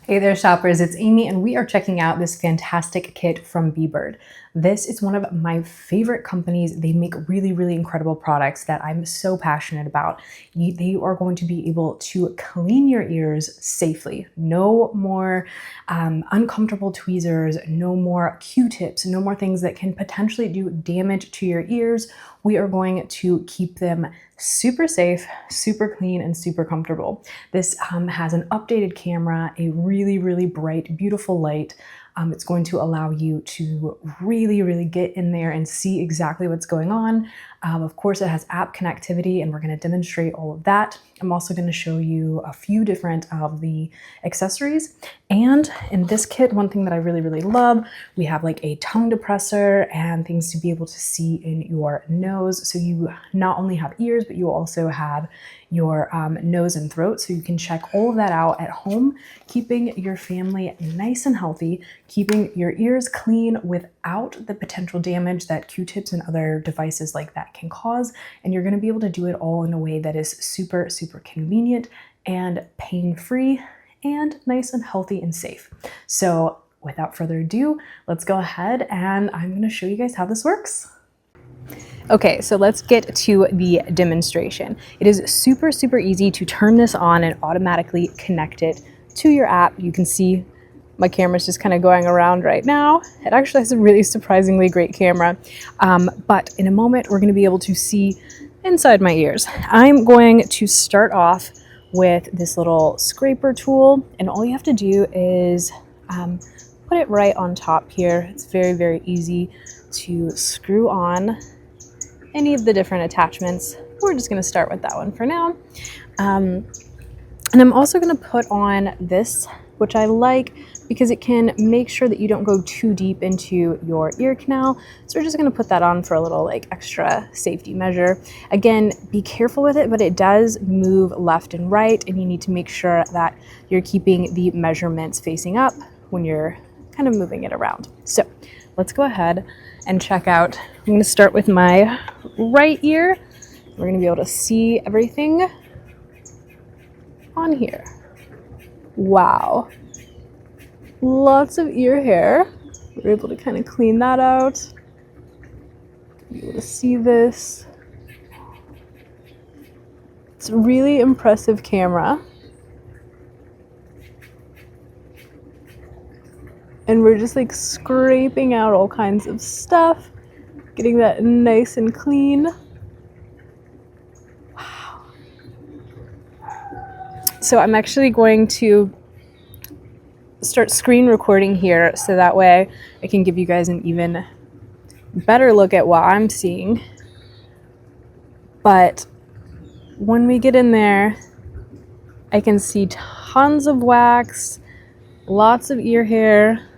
Hey there shoppers, it's Amy and we are checking out this fantastic kit from Bebird. This is one of my favorite companies. They make really incredible products that I'm so passionate about. They are going to be able to clean your ears safely. No more uncomfortable tweezers, no more Q-tips, no more things that can potentially do damage to your ears. We are going to keep them super safe, super clean, and super comfortable. This has an updated camera, a really bright, beautiful light. It's going to allow you to really get in there and see exactly what's going on. Of course, it has app connectivity, and we're going to demonstrate all of that. I'm also going to show you a few different of the accessories. And in this kit, one thing that I really love, we have like a tongue depressor and things to be able to see in your nose. So you not only have ears, but you also have your nose and throat. So you can check all of that out at home, keeping your family nice and healthy, keeping your ears clean without the potential damage that Q-tips and other devices like that can cause. And you're going to be able to do it all in a way that is super convenient and pain-free and nice and healthy and safe. So without further ado, let's go ahead and I'm going to show you guys how this works. Okay, so let's get to the demonstration. It is super easy to turn this on and automatically connect it to your app. You can see my camera's just kind of going around right now. It actually has a really surprisingly great camera. But in a moment, we're going to be able to see inside my ears. I'm going to start off with this little scraper tool, and all you have to do is put it right on top here. It's very easy to screw on any of the different attachments. We're just going to start with that one for now. And I'm also going to put on this, which I like because it can make sure that you don't go too deep into your ear canal. So we're just going to put that on for a little like extra safety measure. Again, be careful with it, but it does move left and right, and you need to make sure that you're keeping the measurements facing up when you're kind of moving it around. So let's go ahead and check out. I'm going to start with my right ear. We're going to be able to see everything on here. Wow. Lots of ear hair. We're able to kind of clean that out. Be able to see this. It's a really impressive camera. And we're just like scraping out all kinds of stuff, getting that nice and clean. Wow. So I'm actually going to start screen recording here so that way I can give you guys an even better look at what I'm seeing. But when we get in there, I can see tons of wax, lots of ear hair.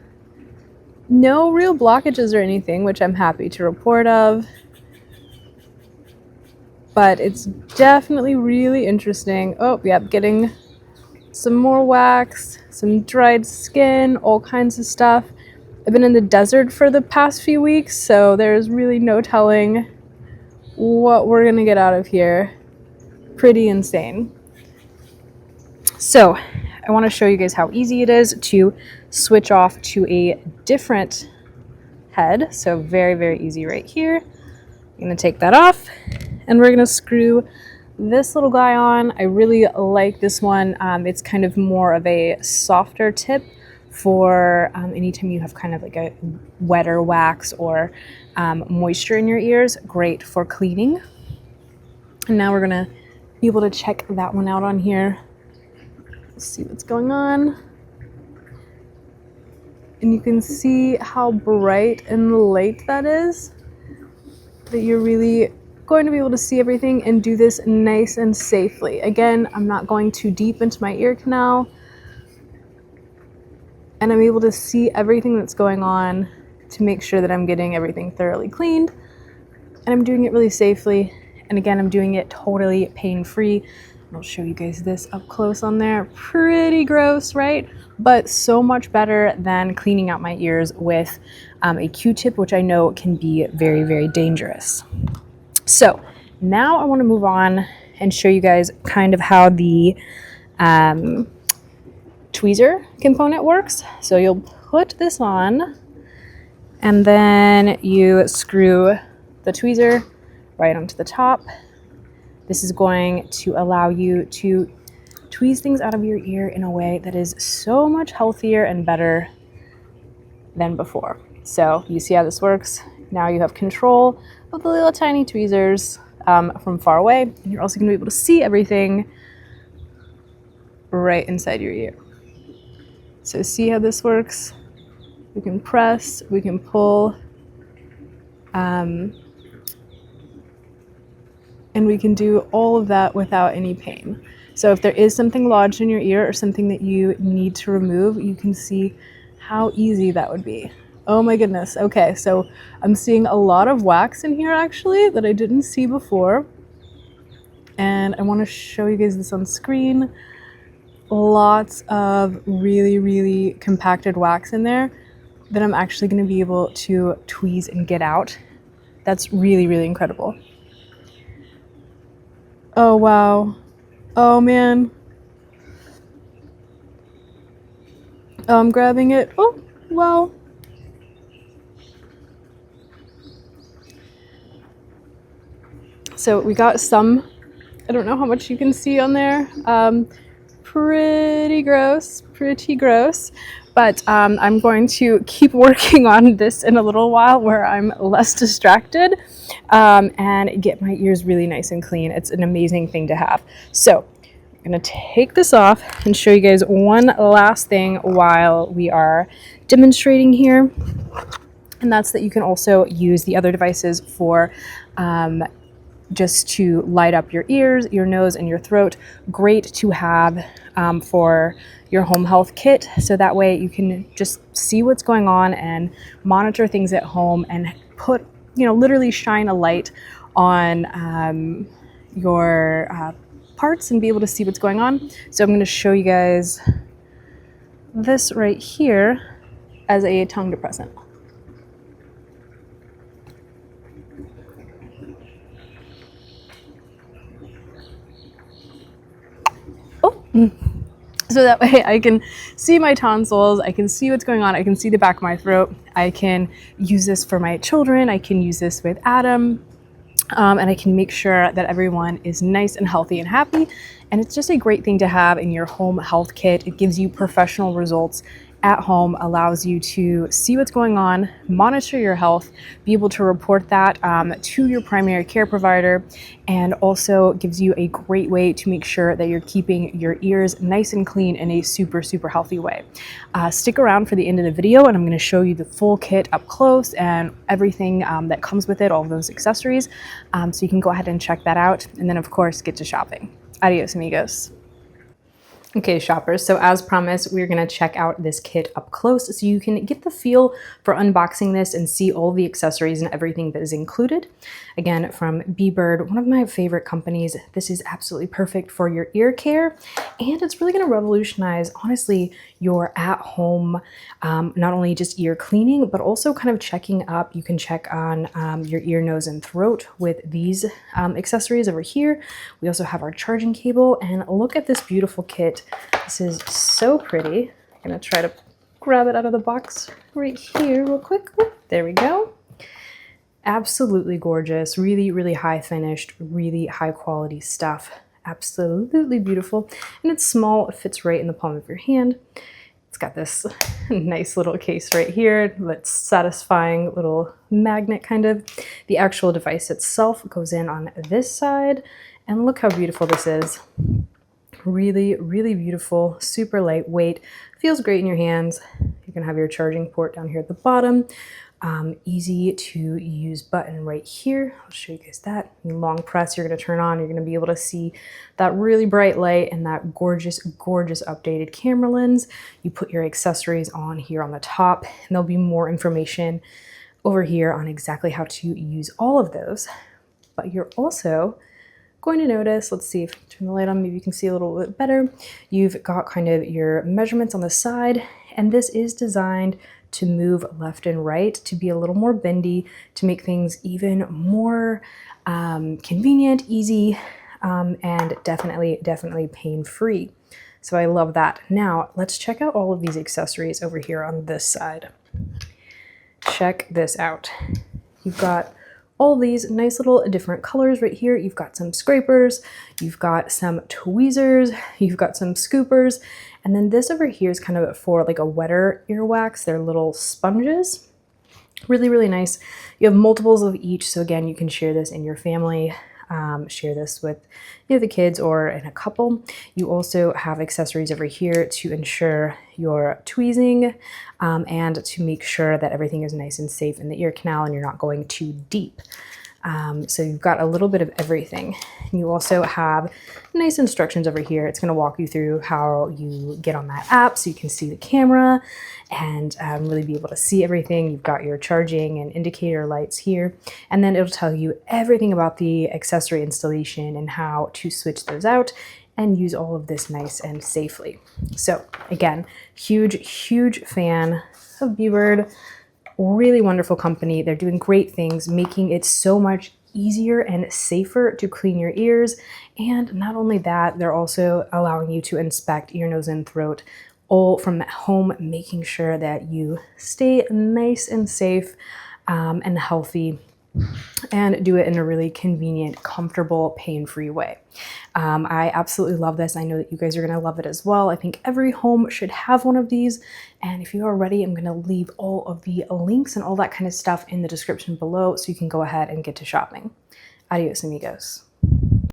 No real blockages or anything, which I'm happy to report of. But it's definitely really interesting. Oh, yep, getting some more wax, some dried skin, all kinds of stuff. I've been in the desert for the past few weeks, so there's really no telling what we're gonna get out of here. Pretty insane. So I want to show you guys how easy it is to switch off to a different head. So very easy right here. I'm going to take that off and we're going to screw this little guy on. I really like this one. It's kind of more of a softer tip for anytime you have kind of like a wetter wax or moisture in your ears. Great for cleaning. And now we're going to be able to check that one out on here. See what's going on, and you can see how bright and light that is, that you're really going to be able to see everything and do this nice and safely. Again, I'm not going too deep into my ear canal, and I'm able to see everything that's going on to make sure that I'm getting everything thoroughly cleaned, and I'm doing it really safely. And again, I'm doing it totally pain-free. I'll show you guys this up close on there. Pretty gross, right? But so much better than cleaning out my ears with a Q-tip, which I know can be very dangerous. So now I want to move on and show you guys kind of how the tweezer component works. So you'll put this on and then you screw the tweezer right onto the top. This is going to allow you to tweeze things out of your ear in a way that is so much healthier and better than before. So you see how this works? Now you have control of the little tiny tweezers from far away. And you're also going to be able to see everything right inside your ear. So see how this works? We can press, we can pull, and we can do all of that without any pain. So if there is something lodged in your ear or something that you need to remove, you can see how easy that would be. Oh my goodness. Okay, so I'm seeing a lot of wax in here actually that I didn't see before. And I want to show you guys this on screen. Lots of really, really compacted wax in there that I'm actually going to be able to tweeze and get out. That's really, really incredible. Oh, wow. Oh, man. Oh, I'm grabbing it. Oh, wow. So we got some, I don't know how much you can see on there. Pretty gross, but I'm going to keep working on this in a little while where I'm less distracted and get my ears really nice and clean. It's an amazing thing to have. So I'm gonna take this off and show you guys one last thing while we are demonstrating here, and that's that you can also use the other devices for just to light up your ears, your nose, and your throat. Great to have for your home health kit, so that way you can just see what's going on and monitor things at home and put, literally shine a light on your parts and be able to see what's going on. So I'm going to show you guys this right here as a tongue depressant. So that way I can see my tonsils, I can see what's going on, I can see the back of my throat, I can use this for my children, I can use this with Adam, and I can make sure that everyone is nice and healthy and happy. And it's just a great thing to have in your home health kit. It gives you professional results at home, allows you to see what's going on, monitor your health, be able to report that to your primary care provider, and also gives you a great way to make sure that you're keeping your ears nice and clean in a super, super healthy way. Stick around for the end of the video and I'm going to show you the full kit up close and everything that comes with it, all of those accessories. So you can go ahead and check that out, and then of course get to shopping. Adios, amigos. Okay, shoppers, so as promised, we're going to check out this kit up close so you can get the feel for unboxing this and see all the accessories and everything that is included. Again, from Bebird, one of my favorite companies. This is absolutely perfect for your ear care, and it's really going to revolutionize, honestly, your at-home, not only just ear cleaning, but also kind of checking up. You can check on your ear, nose, and throat with these accessories over here. We also have our charging cable, and look at this beautiful kit. This is so pretty. I'm gonna try to grab it out of the box right here real quick. There we go. Absolutely gorgeous, really, really high finished, really high quality stuff. Absolutely beautiful. And it's small, it fits right in the palm of your hand. It's got this nice little case right here that's satisfying little magnet kind of. The actual device itself goes in on this side, and look how beautiful this is. Really, really beautiful, super lightweight, feels great in your hands. You can have your charging port down here at the bottom. Easy to use button right here. I'll show you guys that. You long press, you're going to turn on, you're going to be able to see that really bright light and that gorgeous, gorgeous updated camera lens. You put your accessories on here on the top, and there'll be more information over here on exactly how to use all of those. But you're also going to notice, let's see if I turn the light on, maybe you can see a little bit better. You've got kind of your measurements on the side, and this is designed to move left and right, to be a little more bendy, to make things even more convenient, easy, and definitely pain-free. So I love that. Now let's check out all of these accessories over here on this side. Check this out. You've got all these nice little different colors right here. You've got some scrapers, you've got some tweezers, you've got some scoopers, and then this over here is kind of for like a wetter earwax. They're little sponges. Really, really nice. You have multiples of each, so again, you can share this in your family, share this with the kids or in a couple. You also have accessories over here to ensure your tweezing and to make sure that everything is nice and safe in the ear canal and you're not going too deep. So you've got a little bit of everything. You also have nice instructions over here. It's going to walk you through how you get on that app so you can see the camera and really be able to see everything. You've got your charging and indicator lights here, and then it'll tell you everything about the accessory installation and how to switch those out and use all of this nice and safely. So again, huge fan of Bebird. Really wonderful company. They're doing great things, making it so much easier and safer to clean your ears. And not only that, they're also allowing you to inspect ear, nose, and throat all from home, making sure that you stay nice and safe and healthy, and do it in a really convenient, comfortable, pain-free way. I absolutely love this. I know that you guys are going to love it as well. I think every home should have one of these. And if you are ready, I'm going to leave all of the links and all that kind of stuff in the description below so you can go ahead and get to shopping. Adios, amigos.